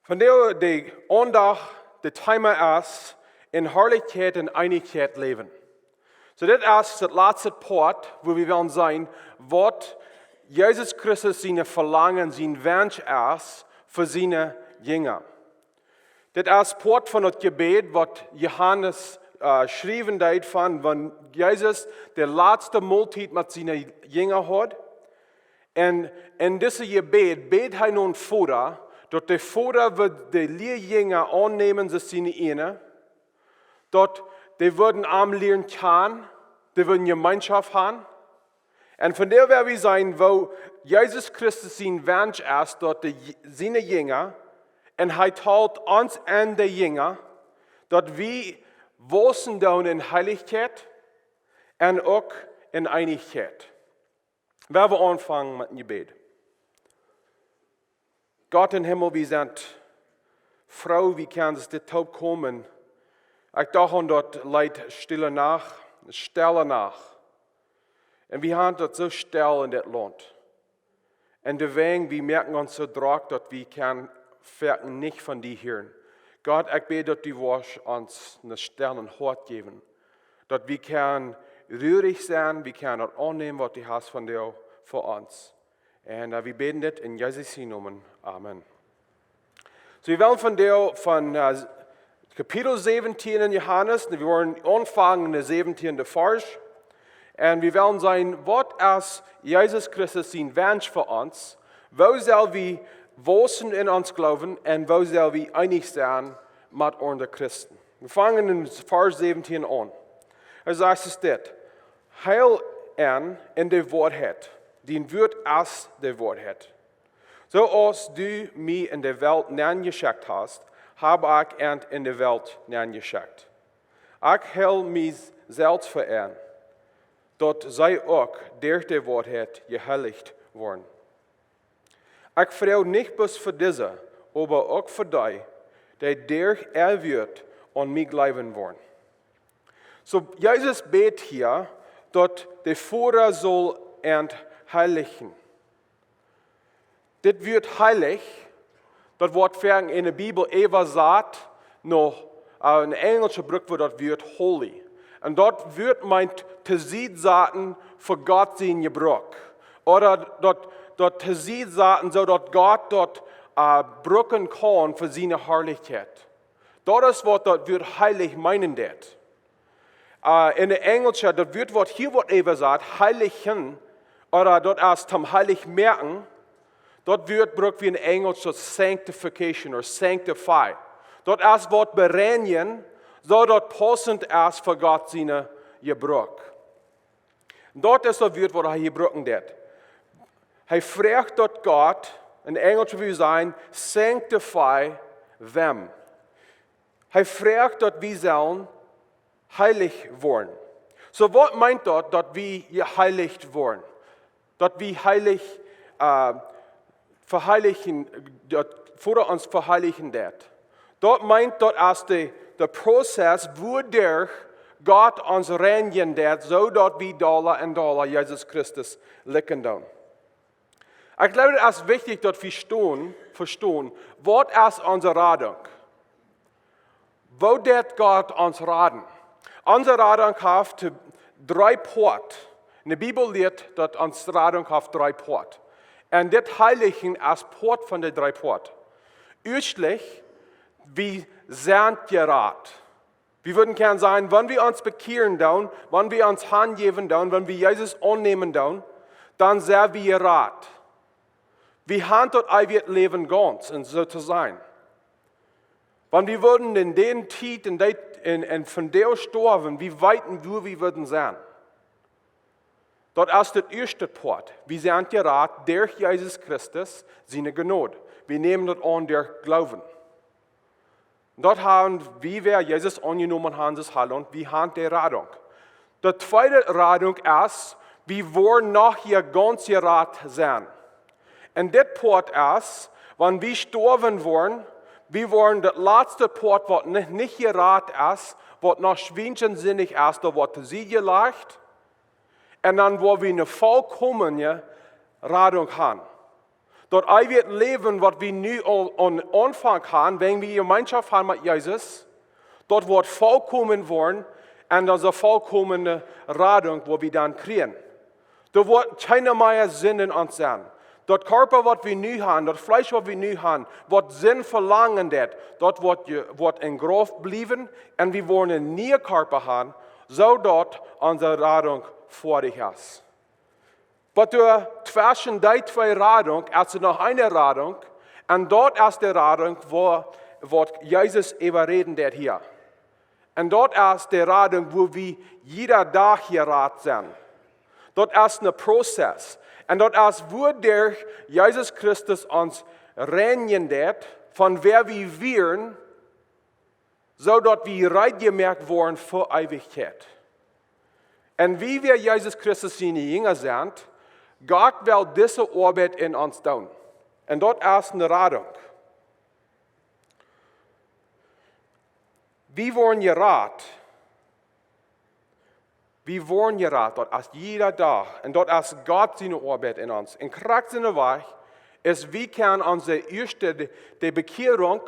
Van der die aandag, de timer is in Heilichkjeit en Eenichkjeit leven. So dit is het laatste poort, wo wir willen zijn, wat Jesus Christus zijn verlangen, zijn wens is voor zijn Jünger. Dit is poort van het gebed, wat Johanes schreven deed van, wanneer Jesus de laatste maaltijd met zijn Jünger had. En in deze gebed beet hij nun Vader, dat de Vader wird de leerjünger aannemen als zijn ene, dat die würden am leren kennen, die würden Gemeinschaft haben. En van der werden wir sein, wo Jesus Christus zijn wens is, dat zijn Jünger, en hij talt ons en de Jünger, dat we wossen doen in Heiligkeit en ook in Eenichkjeit. We aanvangen met een gebed. Gott in Himmel, wir sind froh, wie kann es dit taub kommen. Ich dachte an dort Leid stille nach. Und wir haben dort so still in das Land. Und deswegen, wir merken uns so drauf, dass wir können nicht von dir hören. Gott, ich bete, dass du uns eine stille Hort geben. Dass wir können rührig sein, wir können annehmen, was du hast von dir für uns. Und wir beten das in Jesu Namen. Amen. So, wir wollen von Kapitel 17 in Johannes, wir wollen anfangen in der 17. Vers. Und wir wollen sein, was ist Jesus Christus sein Wunsch für uns? Wo soll wir wohnen in uns glauben und wo soll wir einig sein mit unseren Christen? Wir fangen in Vers 17 an. Sagt es dit: Heil an in der Wahrheit, die wird als der Wahrheit. So als du mich in der Welt geschickt hast, habe ich in der Welt geschickt. Ich heil mich selbst verehren, dort sei auch durch die Wahrheit geheiligt worden. Ich freue nicht bloß für diese, aber auch für die, die durch wird an mich glauben wollen. So, Jesus betet hier, dass der Vater soll entheiligen. Das wird heilig, das Wort in der Bibel Eva sagt, noch ein englischer Bruch wird holy. Und dort wird meint, zu sagen, für Gott sein Gebrauch. Oder dort zu sagen, so dass Gott dort brücken kann für seine Herrlichkeit. Das Wort dort wird heilig meinen das. In der Englischen, das wird Wort hier, was Eva sagt, heiligen, oder dort erst zum heilig merken, dort wird braucht wie in Englisch das Sanctification oder Sanctify. Dort erst Wort bereinigen, so dort passend ist für Gott seine Gebrauch. Dort ist das Wort, was er hier brauchen wird. Er fragt dort Gott, in Englisch wie sein, sanctify them. Er fragt dort, wie sollen heilig werden. So, was meint dort, dass wir geheiligt werden? Dass wir heilig verheiligen, vor uns verheiligen wird. Dort meint dort als der Prozess, wodurch Gott uns reinigen wird, so dass wir Dollar und Dollar Jesus Christus licken tun. Ich glaube, es ist wichtig, dass wir verstehen, was ist unsere Radung? Wo wird Gott uns raten? Unsere Radung hat 3 Port. In der Bibel lehrt, dass unsere Radung hat 3 Port. Und das Heiligen ist Port von den 3 Port. Üblich, wir sind gerat. Wir würden gerne sagen, wenn wir uns bekehren, wenn wir uns hingeben, wenn wir Jesus annehmen, dann sind wir gerat. Wir haben dort ein Leben ganz, und so zu sein. Wenn wir würden in den Zeit, in von der sterben, wie weit wir würden sein. Dort ist das erste Port. Wir sind gerat durch Jesus Christus, seine Gnade. Wir nehmen das an durch Glauben. Dort haben wir Jesus angenommen haben, das Heil, und wir haben die Radung. Die zweite Radung ist, wir wollen nachher ganz gerat sein. Und das Port ist, wenn wir sterben wollen, wir wollen das letzte Port, was nicht gerat ist, was noch schwindensinnig ist, da wird sie gelegt. Und dann, wo wir eine vollkommene Radung haben. Dat I wird leben, wat we nu al aan Anfang haben, wenn wir Gemeinschaft haben mit Jesus, dort wird vollkommen worden und das ist eine vollkommene Radung, wo wir dann kriegen. Da wird keiner mehr Sinn in uns sein. Das Körper, was wir nu haben, das Fleisch, was wir nu haben, wird Sinn verlangen, dort wird in Kraft bleiben und wir wollen einen neuen Körper haben, so dort unsere Radung fertig ist. Aber zwischen die zwei Radungen ist noch eine Radung und dort ist die Radung, wo Jesus überreden wird hier. Und dort ist die Radung, wo wir jeder Tag hier rat sind. Dort ist ein Prozess. Und dort ist, wo der Jesus Christus uns reinigen wird, von wer wir wären, so dass wir reingemerkt worden für Ewigkeit. Und wie wir Jesus Christus seine Jünger sind, Gott will diese Arbeit in uns tun. Und dort ist eine Radung. Wir wollen gerat. Wir wollen gerat, dort ist jeder da. Und dort ist Gott seine Arbeit in uns. In Kraft seiner Weg ist, wie kann unsere erste, die Bekehrung,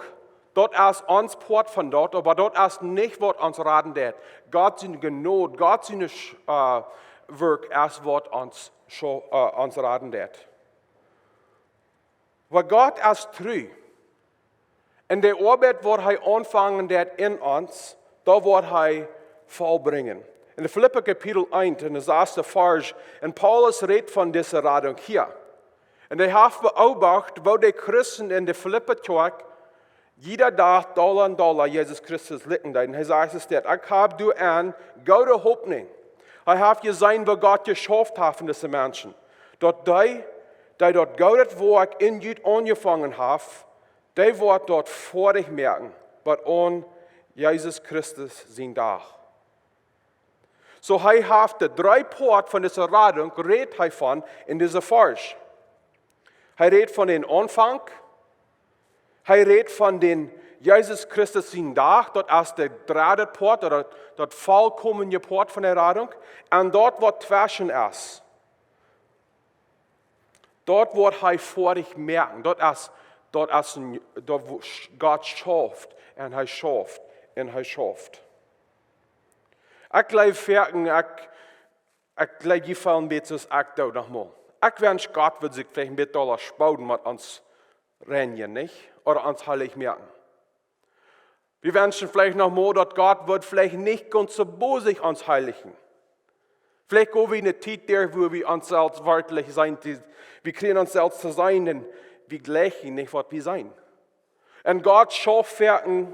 dort ist uns Port von dort, aber dort ist nicht, was uns raten wird. Gott seine Gnade, Gott seine Werk ist, was uns raten wird. Weil Gott ist treu. Und die Arbeit, die er anfangen wird in uns, da wird er vollbringen. In Philipper Kapitel 1, in der ersten Vers, und Paulus redet von dieser Radung hier. Und er hat beobachtet, wo die Christen in der Philipper Kirche jeder Tag $1 Jesus Christus licken. Und er sagt es dort, ich habe du eine gute Hoffnung. Ich habe gesehen, wo Gott geschafft hat von diesen Menschen. Dort die dort gutes Werk in Jüd angefangen haben, die wird dort vor dich merken, was an Jesus Christus sein Tag. So er hat die 3 Parts von dieser Radung, redet er von in dieser Vers. Er redet von dem Anfang, er redet von den Jesus Christus sein Tag, dort ist der 3. Part, oder dort vollkommene Part von der Radung, und dort wird zwischen ist. Dort wird er vor dich merken, dort wo Gott schafft, und er schafft, und er schafft. Ich glaube, ich glaube, die fallen besser als ich da nochmal. Ich wünsche, Gott wird sich vielleicht ein bisschen sparen mit uns reinigen, nicht? Oder uns heilig merken. Wir wünschen vielleicht nochmal, dass Gott wird vielleicht nicht ganz so bosig uns heiligen. Vielleicht gehen wir in eine Zeit, wo wir uns selbst wörtlich sein, wir kriegen uns selbst zu sein, denn wir gleichen nicht, was wir sein. Und Gott schafft Werken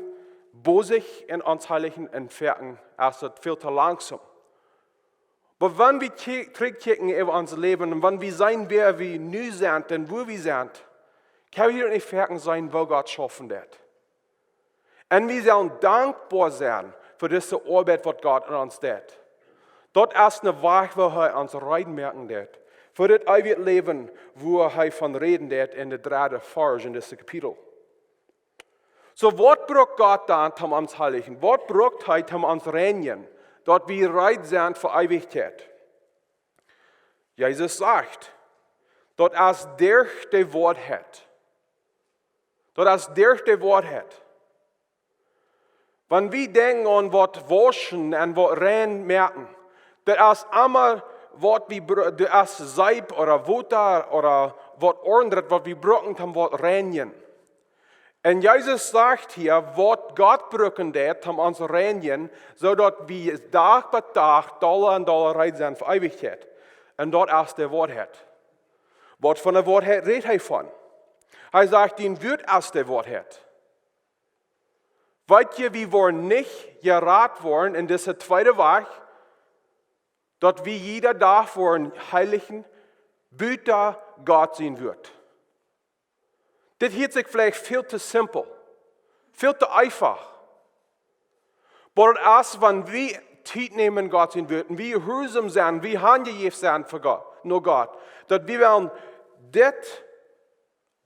bosig in uns heiligen und Werken erst viel zu langsam. Aber wenn wir zurückkicken über unser Leben und wenn wir sein, wer wir nu sind und wo wir sind, können wir nicht Werken sein, wo Gott schaffen wird. Und wir sollen dankbar sein für diese Arbeit, was Gott an uns tut. Dort ist eine Weg, wo er uns reinmerken wird. Für das ewige Leben, wo er von reden wird in der 3. Vers in diesem Kapitel. So, was braucht Gott dann, um uns heiligen? Was braucht er, um uns reinigen? Dort wir bereit sind für Ewigkeit. Jesus sagt, dort ist der Wort hat. Dort ist der Wort hat. Wenn wir denken an was waschen und was rein merken, das ist einmal, was das ist Seib oder Wasser oder was anderes, was wir brauchen, um was reinigen. Und Jesus sagt hier, was Gott brauchen wird, um uns reinigen, so dass wir Tag bei Tag $1 rein sind für Ewigkeit. Und dort ist der Wahrheit. Was von der Wahrheit redet er von? Er sagt, den wird aus der Wahrheit. Weil wir wollen nicht gerat worden in dieser zweiten Weg, dass wir jeder Tag vor einen heiligen Büter Gott sehen wird. Das hört sich vielleicht viel zu simpel, viel zu einfach. Aber erst wenn wir Zeit nehmen, Gott sehen würden, wir gehorsam sein, wir handgegeben sein für Gott, nur Gott, dass wir werden das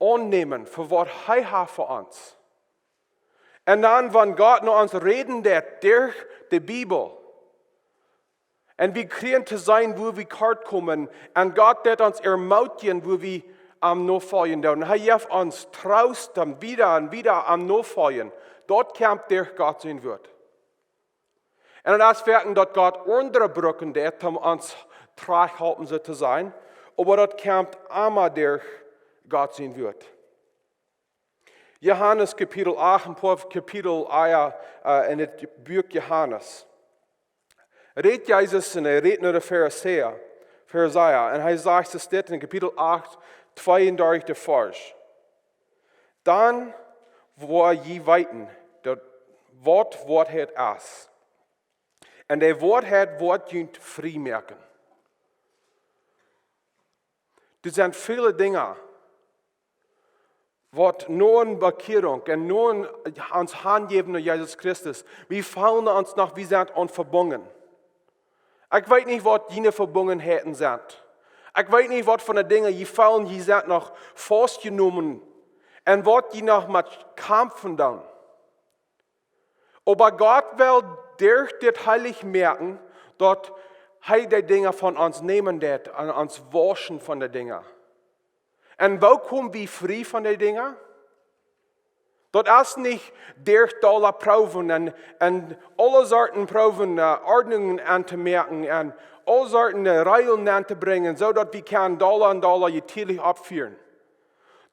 annehmen, für was er hat für uns. Und dann, wenn Gott noch uns reden wird, durch die Bibel, und wir kriegen zu sein, wo wir kort kommen, und Gott wird uns ermutigen, wo wir am Nachfolgen. Und er gibt uns Trost und wieder am Nachfolgen. Dort kämpft der Gott sein wird. Und das werken, dass Gott andere Brücken hat, um uns traghalten zu sein. Aber dort kämpft einmal der Gott sein wird. Johannes Kapitel 8, ein paar Kapitel in das Buch Johannes. Redet Jesus und redet nur der Pharisäer. Und er sagt es dort in Kapitel 8, 32 Vers. Dann, wo je weiten, das Wort hat es. Und der Wort hat Wort jünt freimerken. Das sind viele Dinge, was nur eine Bekehrung und nur ans Handgeben von Jesus Christus. Wir fallen uns noch, wir sind unverbunden. Ich weiß nicht, was jene Verbundenheiten sind. Ich weiß nicht, was von den Dingen, die fallen, die sind noch festgenommen und was die noch mit kämpfen dann. Aber Gott will durch das heilig merken, dass er die Dinge von uns nehmen wird und uns waschen von den Dingen. Und wo kommen wir frei von den Dingen? Das ist nicht durch alle Proben und alle Sorten Proben, Ordnungen anzumerken und alle Sorten Regeln anzubringen, so dass wir $1 jährlich abführen.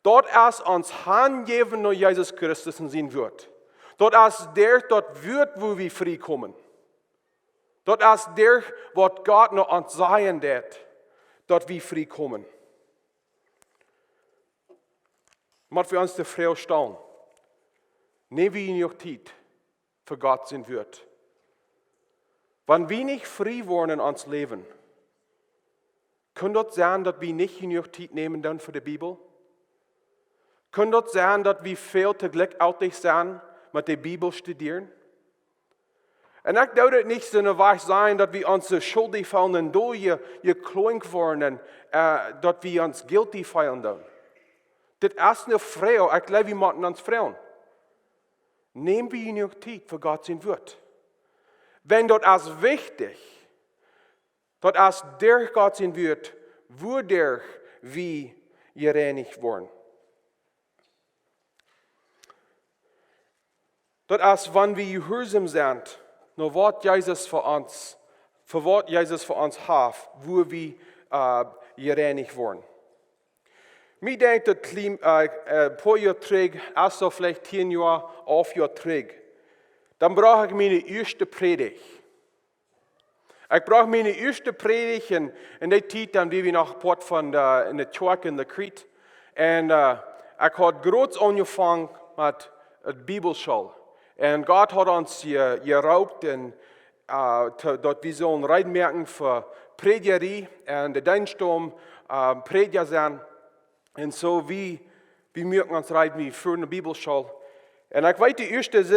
Dort ist uns Handgeben durch Jesus Christus in sein Wort. Dort ist dort wird, wo wir frei kommen. Dort ist der, was Gott noch uns sagen wird, dort wir frei kommen. Muss wir uns die Frage stellen. Nehmen wir Eenichkjeit für Gott sein wird. Wenn wir nicht frei wollen in uns Leben, kann das sein, dass wir nicht Eenichkjeit nehmen dann für die Bibel? Kann das sein, dass wir viel zu glücklich sind, mit der Bibel studieren? Und ich glaube nicht so eine Weise sein, dass wir uns schuldig fühlen und durch ihr klein geworden, dass wir uns guilty fühlen. Das ist eine Frage, ich glaube, wir müssen uns fragen. Nehmen wir Eenichkjeit für Gott sein Wort. Wenn das ist wichtig, das ist durch Gott sein Wort, wodurch wir gereinigt worden. Das ist, wenn wir gehorsam sind, nur was Jesus für uns hat, wo wir gereinigt worden. Mir denkt, dass ein paar Jahre zurück, also vielleicht 10 Jahre, 11 Jahre zurück, dann brauche ich meine erste Predigt. Ich brauche meine erste Predigt in der Zeit, dann wie wir nach Port von in der Kirche in der Crete. Und ich habe groß angefangen mit der Bibelschule. Und Gott hat uns geraubt, dort wir sollen reinmerken für Predigerie und der Dienstdom, Prediger sein. Und so, wir merken uns rein, wie für eine Bibelschule. Und ich weiß, die erste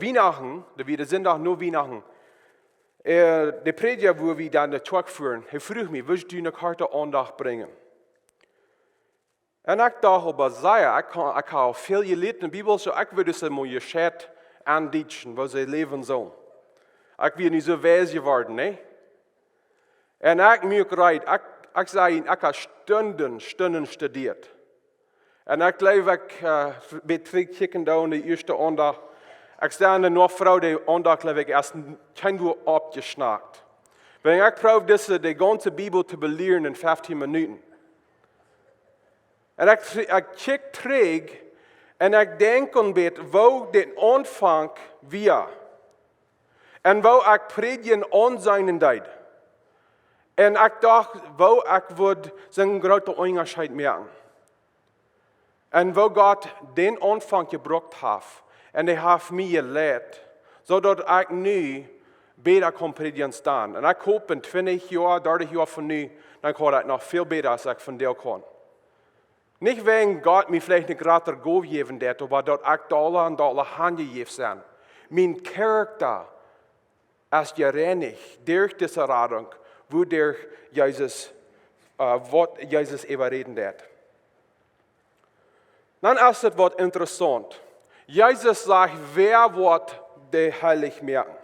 Weihnachten, der Sonntag nur Weihnachten, der Prediger, wo wir dann den Tag führen, er fragt mich, willst du eine Karte Andacht bringen? Und ich dachte, aber ich habe viel gelesen in der Bibel, so ich würde es mal gescheit andichten, was sie leben sollen. Ich bin nicht so weise geworden, ne? Und ich merke rein, ich sage Ihnen, ich habe Stunden studiert. Und ich glaube, ich bin zurückgekommen da in die erste Andacht. Ich sage noch Frau, die Andacht, glaube ich, erst kein Uhr abgeschnackt. Wenn ich probiere, die ganze Bibel zu belehren in 15 Minuten. Und ich kijk zurück und ich denke an wo der Anfang war. Und wo ich predigen an seinen Zeit. Und ich dachte, wo ich würde so einen großen Unterschied merken. Und wo Gott den Anfang gebracht hat. Und er hat mich gelehrt, sodass ich nun besser kann predigen kann. Und ich hoffe, in 20 Jahren, 30 Jahren von nun, dann kann ich noch viel besser, als ich von dir kann. Nicht wegen Gott mir vielleicht eine gerade Gabe geben wird, aber dass ich Dollar handgegeben sind. Mein Charakter ist gereinigt durch diese Radung, wodurch Jesus überreden wird. Dann ist es was interessant. Jesus sagt, wer wird die heilig merken?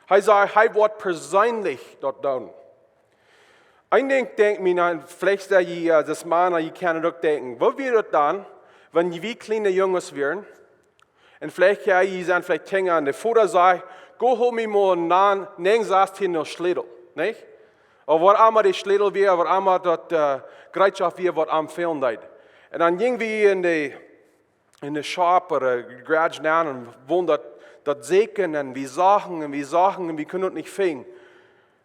Er sagt, er wird persönlich dort tun. Eigentlich denkt mir, vielleicht das Mann, ich kann auch denken, wo wäre das dann, wenn wir kleine Jungs wären, und vielleicht sind vielleicht Kinder an der Vater sagt, go hol mir mal einen Neng saß hier noch Schlädel, nicht? Oder was einmal die Schlädel wäre, was einmal das Gerätschaft wäre, was am Fehlen leid. Und dann gingen wir in der Shop oder Garage down und wollen das sägen und wir sachen und wir können es nicht finden.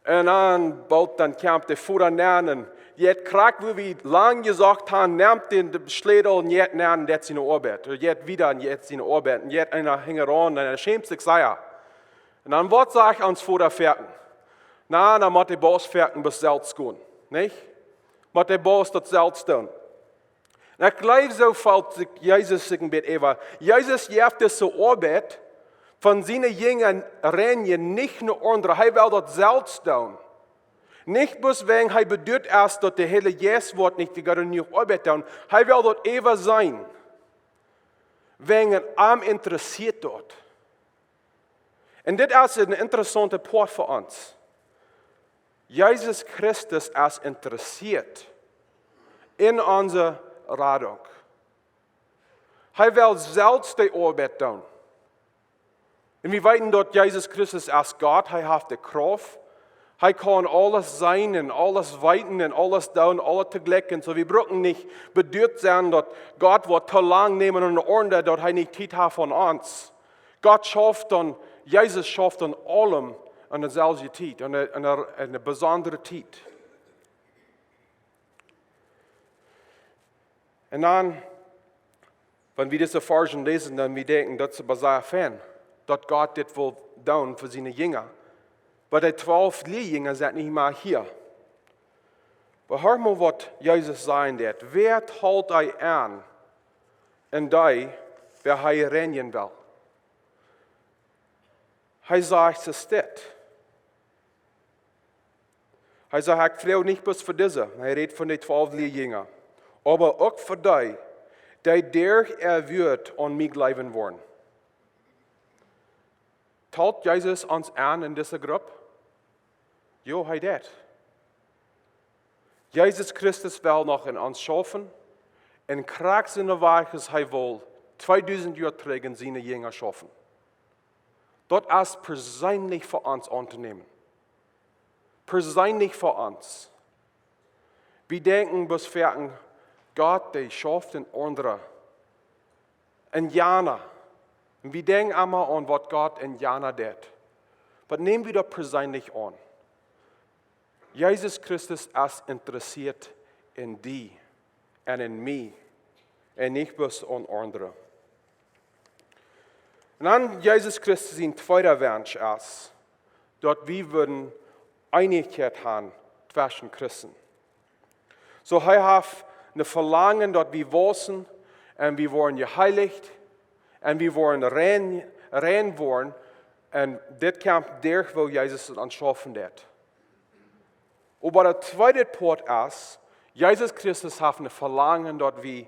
Und dann kam der Vater näher und jetzt kriegt, wo wir lang gesagt haben, nimmt den Schlädel und jetzt näher und jetzt in der Arbeit. Und jetzt wieder und jetzt in der Arbeit. Und jetzt einer hängt an und er schämt sich sehr. Und dann was sag ich ans Vater fertig? Na, dann muss der Boss fertig bis selbst gehen. Nicht? Muss der Boss das selbst tun. Und ich glaube, so fällt Jesus sich ein bisschen über. Jesus jagt das zur Arbeit, von seinen Jüngern rennen nicht nur andere, er will das selbst tun. Nicht bloß wegen, er bedeutet erst, dass der Heilige Geist wird nicht die Gott nicht Arbeit tun, er will dort ewig sein. Wegen er interessiert dort. Und das ist ein interessanter Punkt für uns. Jesus Christus ist interessiert in unserer Rettung. Er will selbst die Arbeit tun. Und wir wissen, dass Jesus Christus als Gott, er hat die Kraft, er kann alles sein und alles weiten und alles tun, alles teglichen. So wir brauchen nicht bedürft sein, dass Gott wird zu lang nehmen und ordnen, dass er nicht Zeit hat von uns. Gott schafft und Jesus schafft an allem eine selbe Zeit, eine besondere Zeit. Und dann, wenn wir diese Versen lesen, dann wir denken, das ist sehr fan, dass Gott das will tun für seine Jünger. Aber die 12 Lehrjünger sind nicht mal hier. Aber hör mal, was Jesus sagen wird. Wer hält euch an in die, wer er rennen will? Er sagt, es ist das. Er sagt, ich frage nicht bloß für diese. Er redet von den 12 Lehrjüngern. Aber auch für die, die der wird an mich glauben wollen. Teilt Jesus uns an in dieser Gruppe? Ja, er das. Jesus Christus will noch in uns schaffen. In Kraft seiner Werkes, er will 2000 Jahre trägen seine Jünger schaffen. Das ist persönlich für uns anzunehmen. Persönlich für uns. Wir denken bis fertig, Gott, der schafft in andere. Indianer. Und wir denken einmal an, was Gott Indianer tut. Aber nehmen wir das persönlich an. Jesus Christus ist interessiert in dich und in mich und nicht bloß an andere. Und dann Jesus Christus in zweiter Wunsch ist, dort wir würden Einigkeit haben zwischen Christen. So er hat eine Verlangen, dort wir wissen, und wir wollen geheiligt, und wir wollen rein werden, und das kommt durch, wo Jesus es uns schaffen wird. Aber der zweite Punkt ist, Jesus Christus hat eine Verlangen, dort wir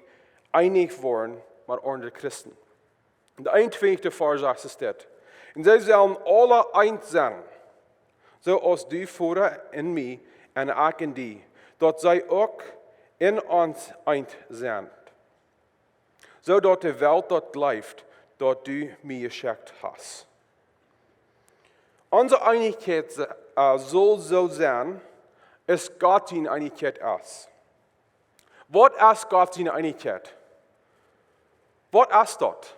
einig werden mit anderen Christen. Und der 21. Vers ist das. Und sie sollen alle eins sein, so als du Vater in mir und ich in dir, dort sei auch in uns eins sind. So dort die Welt dort bleibt, dort du mir geschickt hast. Unsere Einigkeit soll so sein, ist Gott seine Einigkeit ist. Was ist Gott seine Einigkeit? Was ist das?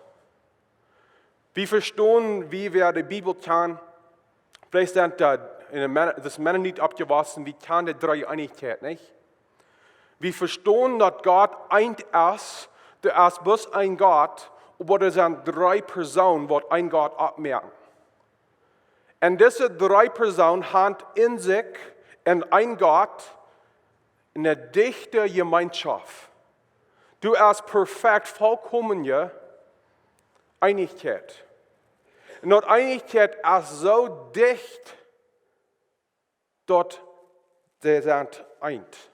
Wir verstehen, wie wir die Bibel kennen. Vielleicht sind das Männer nicht abgewaschen, wie kann die drei Einigkeit, nicht? Wir verstehen, dass Gott eins ist, der ist bloß ein Gott, aber es sind drei Personen, die ein Gott abmerken. Und diese drei Personen haben in sich und ein Gott eine dichte Gemeinschaft. Du hast perfekt, vollkommene Einigkeit. Und die Einigkeit ist so dicht, dass sie sind eins.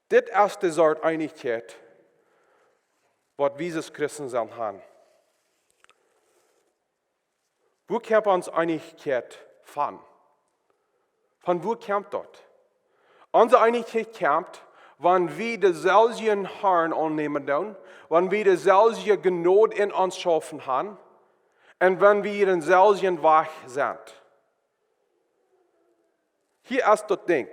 Das ist die Sorte Einigkeit, was wir als Christen haben. Wo kommt uns Einigkeit von? Von wo kommt das? Unsere Einigkeit kommt, wenn wir dieselben Herren annehmen tun, wenn wir dieselbe Gnade in uns schaffen haben und wenn wir denselben Weg sind. Hier ist das Ding.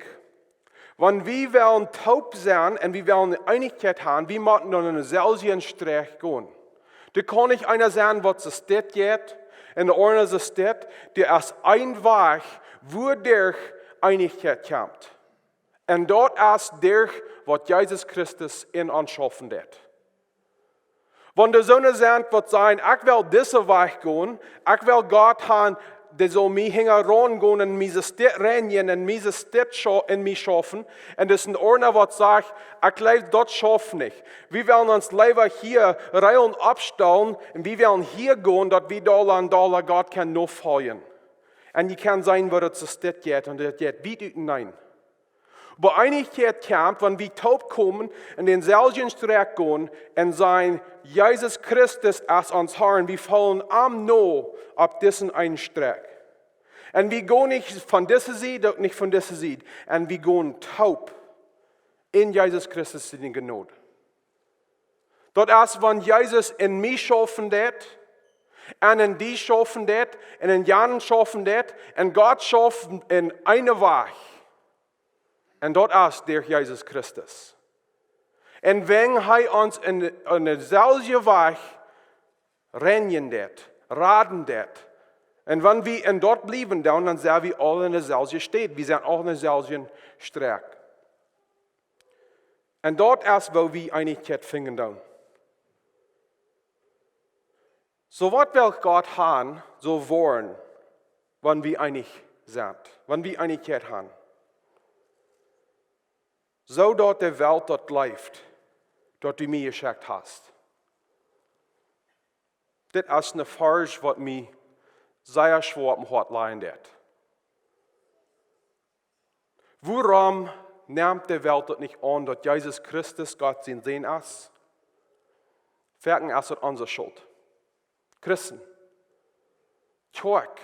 Wenn wir wollen taub sein und wir wollen eine Einigkeit haben, wir müssen dann in denselben Streich gehen. Da kann nicht einer sein, was es steht geht, und der andere es steht, der ist ein Weg, wo der Einigkeit kommt. Und dort ist der, was Jesus Christus in uns schaffen wird. Wenn der Sonne sind, wird sein, ich will diesen Weg gehen, ich will Gott haben, der soll mich herangehen und mich Stadt rennen und mich Stadt in mich schaffen. Und das ist ein Ordner, was sagt, ich lebe dort schaffen nicht. Wir wollen uns lieber hier rein abstellen und wir wollen hier gehen, dass wir Dollar Gott kann nur folgen. Und die kann sein, wo das Stadt geht und das geht wie nein. Aber Einigkeit kommt, wenn wir taub kommen und den selben Streck gehen und sein, Jesus Christus als uns Herrn, wir fallen am No auf diesen einen Streck. Und wir gehen nicht von dieser Seite und nicht von dieser Seite. Und wir gehen taub in Jesus Christus in die Gnade. Dort ist, wenn Jesus in mich schaffen wird, und in die schaffen wird, und in Jan schaffen wird, und Gott schaffen in einer Weg. Und dort ist der Jesus Christus. Und wenn er uns in derselben Weg rennen wird, raten wird, und wenn wir in dort bleiben, dann sind wir alle in derselben Stadt. Wir sind auch in derselben Streck. Und dort ist, wo wir Einigkeit finden. Dann. So was will Gott haben, so wollen, wenn wir einig sind, wenn wir Einigkeit haben. So dort die Welt dort läuft, dort du mir geschickt hast. Das ist eine Farge, was mir sehr schwer am Hart liegen wird. Warum nimmt die Welt dort nicht an, dass Jesus Christus Gott sein Sehen ist? Ferken ist das unsere Schuld. Christen. Tjork.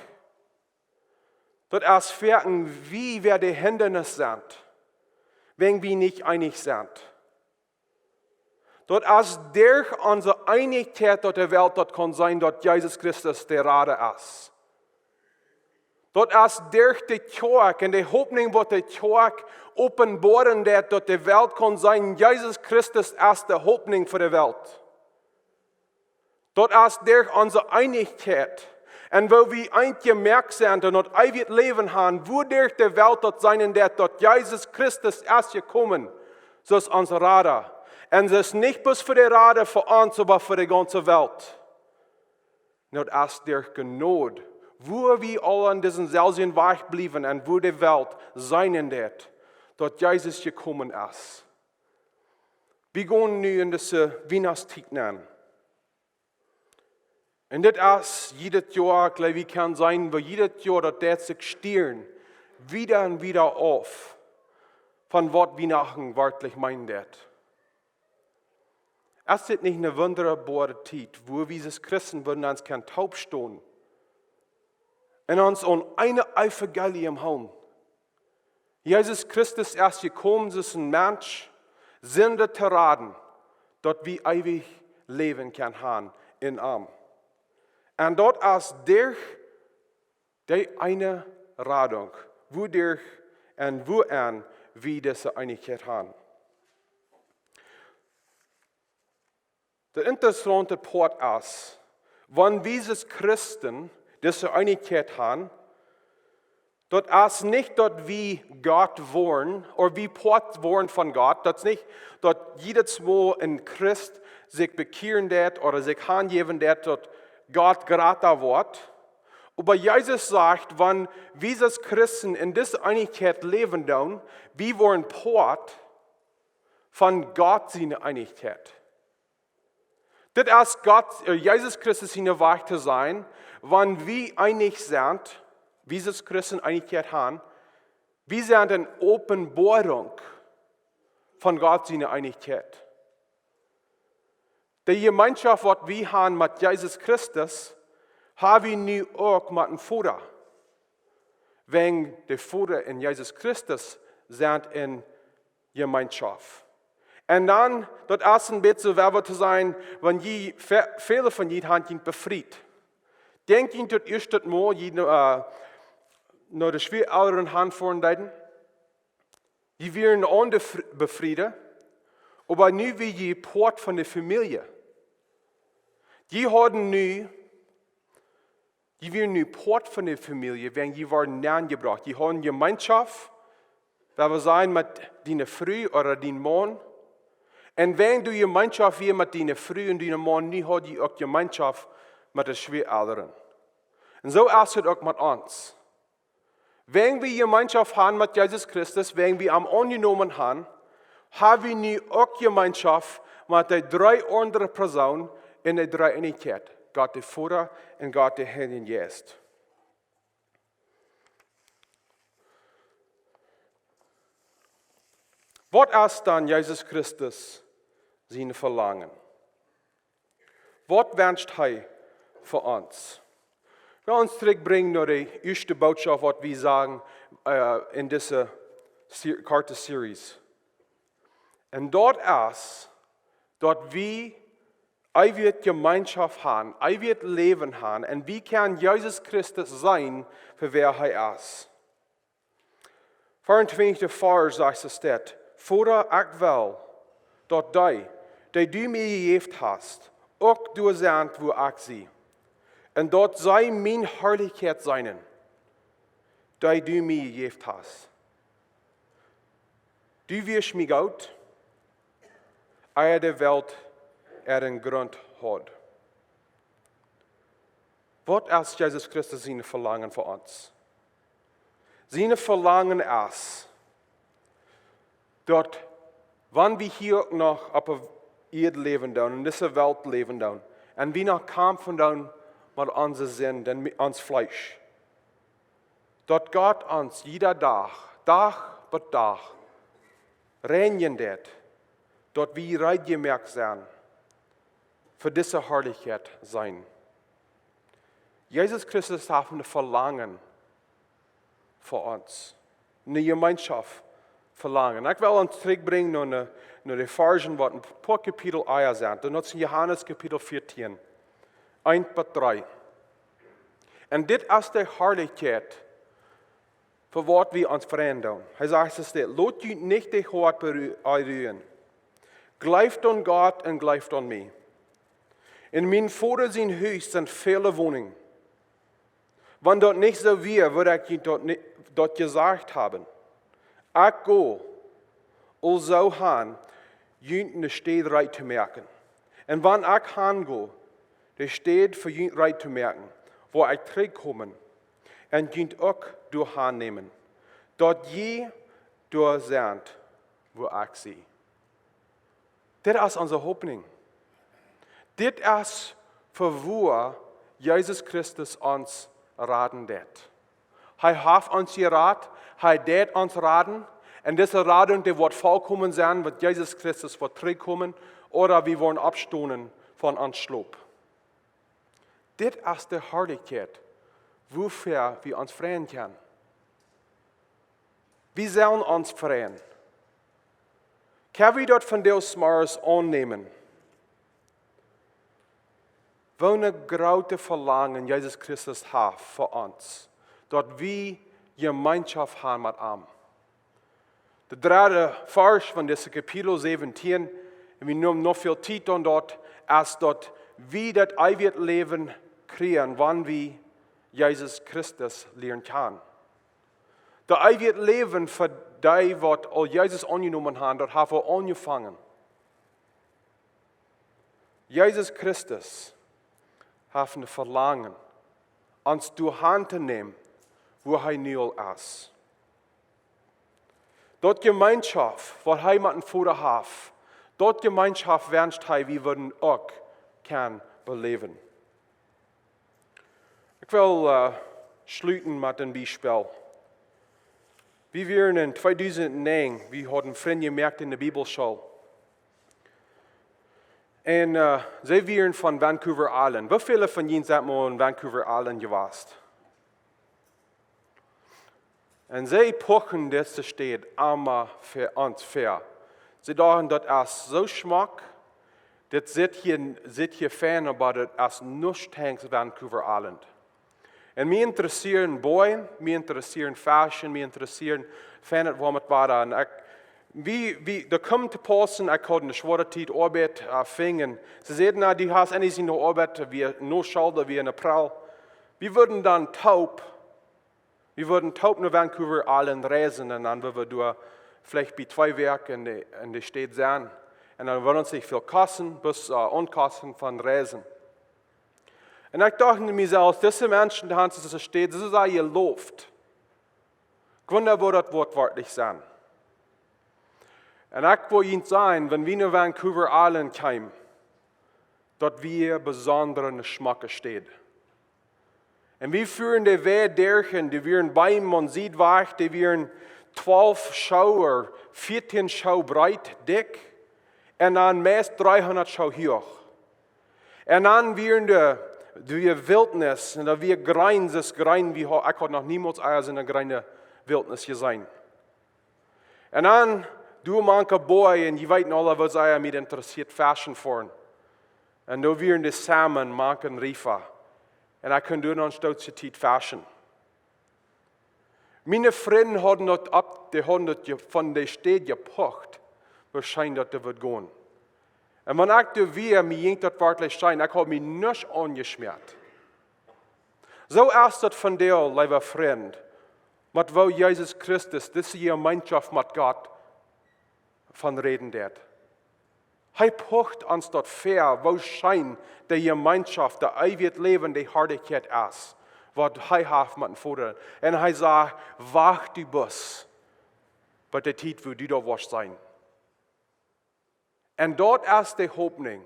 Das ist ferken, wie wir die Hindernisse sind, wenn wir nicht einig sind. Dort ist durch unsere Einigkeit dort der Welt dort kann sein, dass Jesus Christus der Rade ist. Dort ist durch die Kirche und die Hoffnung, was die Kirche offenbaren wird, dort die Welt kann sein, Jesus Christus ist die Hoffnung für die Welt. Dort ist durch unsere Einigkeit und wo wir eingemerkt sind und dort ewig Leben haben, wo durch die Welt dort sein wird, dort Jesus Christus ist gekommen, so ist unser Rade. Und es ist nicht bloß für die Rade für uns, aber für die ganze Welt. Dort ist durch Gnade, wo wir alle an diesem selben Weg bleiben und wo die Welt sein wird, dort Jesus gekommen ist. Wir gehen nun in diese Weihnachtszeit hinein. Und das ist jedes Jahr, glaube ich, kann sein, wo jedes Jahr das sich stieren, wieder und wieder auf, von was Weihnachten wirklich meint wird. Es ist nicht eine wunderbare Zeit, wo wir als Christen würden uns kein taub stehen und uns an eine Evangelium haben. Jesus Christus ist gekommen, ist ein Mensch, Sünde zu raten, dort wir ewig leben kann haben in ihm. Und dort ist durch die eine Radung, wodurch und woan wir diese Einigkeit haben. Der interessante Part ist, wenn wir als Christen diese Einigkeit haben, dort ist nicht, dass wir Gott wollen, oder wir Part wollen von Gott, das ist nicht, dass jedes Mal ein Christ sich bekehren wird oder sich hingeben wird, dass Gott gerade wird. Aber Jesus sagt, wenn wir als Christen in dieser Einigkeit leben, dann, wir wollen Part von Gott seine Einigkeit. Das ist Gott, Jesus Christus seine Weg zu sein, wenn wir einig sind, wir als Christen Einigkeit haben, wir sind in Offenbarung von Gott seine Einigkeit. Die Gemeinschaft, die wir haben mit Jesus Christus, haben wir nun auch mit dem Vater. Wenn der Vater in Jesus Christus sind in Gemeinschaft. Und dann, das erste Bitte wäre zu sein, wenn viele von ihnen haben befreit. Denkt ihr, das erste Mal, nur die schwer älteren Hand vornehmen, die werden ohne befrieden, aber nu wie die Port von der Familie. Die werden nu Port von der Familie, wenn die werden gebracht. Die haben Gemeinschaft, wenn wir sein mit deiner Früh oder deinem Mann. Und wenn du Gemeinschaft wie mit deiner Früh und deinem Mann, nie hat die auch Gemeinschaft mit den Schwerälteren. Und so ist es auch mit uns. Wenn wir Gemeinschaft haben mit Jesus Christus, wenn wir am angenommen haben wir nu auch Gemeinschaft mit den 3 anderen Personen in der Dreieinigkeit. Gott der Vater und Gott der Heilige Geist. Was ist dann Jesus Christus sein Verlangen? Was wünscht er für uns? Ich will uns zurückbringen nur die erste Botschaft, was wir sagen in dieser Karte-Series. Und dort ist, dort wir wird Gemeinschaft haben, wird Leben haben, und wie kann Jesus Christus sein, für wer er ist. 24. Vers sagt es dort, Vater, ich will, dort die du mir gegeben hast, auch du sind, wo ich sie. Und dort sei mein Herrlichkeit seinen, die du mir gegeben hast. Du wirst mich gut, der Welt den Grund hat. Was ist Jesus Christus sein Verlangen für uns? Sein Verlangen ist, dort, wann wir hier noch auf der Erde leben, in dieser Welt leben, und wir noch kämpfen mit unserem Sinn, mit uns Fleisch. Dort Gott uns jeder Tag für Tag, reinigen dort wir reitgemerkt sind, für diese Herrlichkeit sein. Jesus Christus hat ein Verlangen für uns, eine Gemeinschaft verlangen. Ich will uns zurückbringen nach den Versen, was ein paar Kapitel eher sind. Und das ist Johannes Kapitel 14, 1 bis 3. Und das ist die Herrlichkeit, für was wir uns verändern. Er sagt es dir, lasst euch nicht die Hort berühren. Gleift an Gott und gleift an mich. In meinem Vater sein Haus sind viele Wohnungen. Wenn dort nicht so wäre, würde ich dort gesagt haben. Ich gehe, also han, jünt steht recht zu merken. Und wenn ich hingehe, der steht für jünt recht zu merken, wo ich zurückkomme, und jünt auch durch annehmen. Dort je durch sind, wo ich sie. Das ist unsere Hoffnung. Das ist, für wo Jesus Christus uns raten wird. Er hat uns geraten, er wird uns raten, und diese Radung, die wird vollkommen sein, wird Jesus Christus wird zurückkommen, oder wir wollen abstoßen von uns Schlup. Das ist die Herrlichkeit, wofür wir uns freuen können. Wir sollen uns freuen. Können wir dort von Deus Mars annehmen? Welche große Verlangen Jesus Christus hat für uns, dort wir Gemeinschaft haben mit ihm. Der dritte Vers von diesem Kapitel 17, und wir nehmen noch viel Zeit an dort, als dort wie das ewige Leben kriegen, wann wir Jesus Christus lernen können. Das ewige Leben für die, was Jesus angenommen hat, dort haben wir angefangen. Jesus Christus hat ein Verlangen, uns durch Hand zu nehmen, wo er null ist. Dort Gemeinschaft, was er mit dem Vater hat, dort Gemeinschaft wünscht er, wir würden auch kann beleben. Ich will schließen mit einem Beispiel. Wir waren in 2009, wir hatten Freunde gemerkt in der Bibelschule. Und sie waren von Vancouver Island. Wie viele von Ihnen sind mal in Vancouver Island gewesen? En zij pochen deze steed allemaal voor ons fair. Ze dachten dat als zo smak, dat zit hier fijn, aber dat als nichts hangt Vancouver Island. En mij interesseren boeien, mij interesseren fashion, mij interesseren fijn het wat waar. En er komt te passen, ik had een zware tijd arbeid vingen. Ze zeiden, nou, die has en in de arbeid, wie no schalde, wie in april. We würden dan taub. Wir würden taub nach Vancouver Island reisen und dann würden wir durch vielleicht bei 2 Werken in der Stadt sein. Und dann würden uns nicht viel kosten, bis unkosten von Reisen. Und ich dachte mir selbst, diese Menschen, die in dieser Stadt, das ist ihr Luft. Ich wundere, wo das wortwörtlich sein. Und ich will Ihnen sagen, wenn wir nach Vancouver Island kommen, dort wir besondere Geschmack steht. Und wir führen die Weg durch, die wären beim man sieht wach, die wären 12 Schau oder 14 Schau breit, dick, und dann meist 300 Schau hoch. Und dann wären die Wildnis, und da wir Grein, das Grein, wie ich habe noch niemals in einer Greine Wildnis gesehen. Und dann, du manche Boy, und die weiten alle, was mich interessiert, Fashion fahren. Und da wären die Samen, manchen Riefer. Und ich kann durch eine stolze Zeit fashion. Meine Freunde haben das von der Stadt gepocht, wahrscheinlich, dass das wird gehen. Und wenn ich da wie, mir jingt das wirklich sein, ich habe mich nicht angeschmiert. So ist das von dir, lieber Freund, mit wo Jesus Christus, diese Gemeinschaft mit Gott, von reden wird. Hij pocht ons dat fair, wo schein de Gemeinschaft, de eeuwig Leben, de Heilichkjeit is, wat hij heeft met Vader. En hij zegt, wacht die bus, bij de tijd wo die daar was zijn. En dat is de hoopning,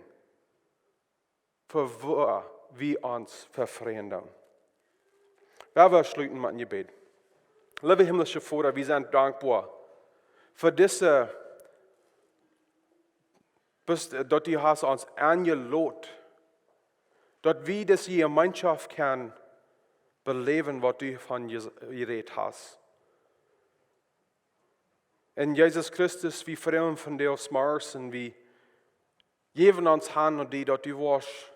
voor waar we ons vervreemden. We willen sluiten met een gebed. Lieve himmlische Vader, we zijn dankbaar voor deze dat die has ons aangeloot, dat we deze Gemeinschaft kan beleven wat du van geredet hast. En Jesus Christus, we vreemden van dir smars en we geven ons hand aan die dat du was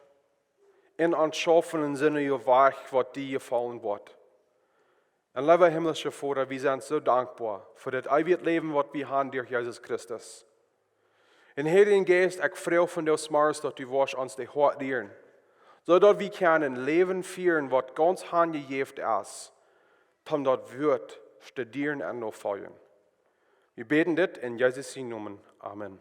in ons schaffenen Sinne je weg wat die gefallen wordt. En lieve himmlische Vader, we zijn zo dankbaar voor het eeuwig leven wat we hebben door Jesus Christus. En Heilige Geest, ik vreugd van de smars dat u was ons de hart leren, zodat we kunnen een leven vieren wat ganz handgegeven is, om dat woord studeren en nog volgen. We beten dit in Jezus' naam. Amen.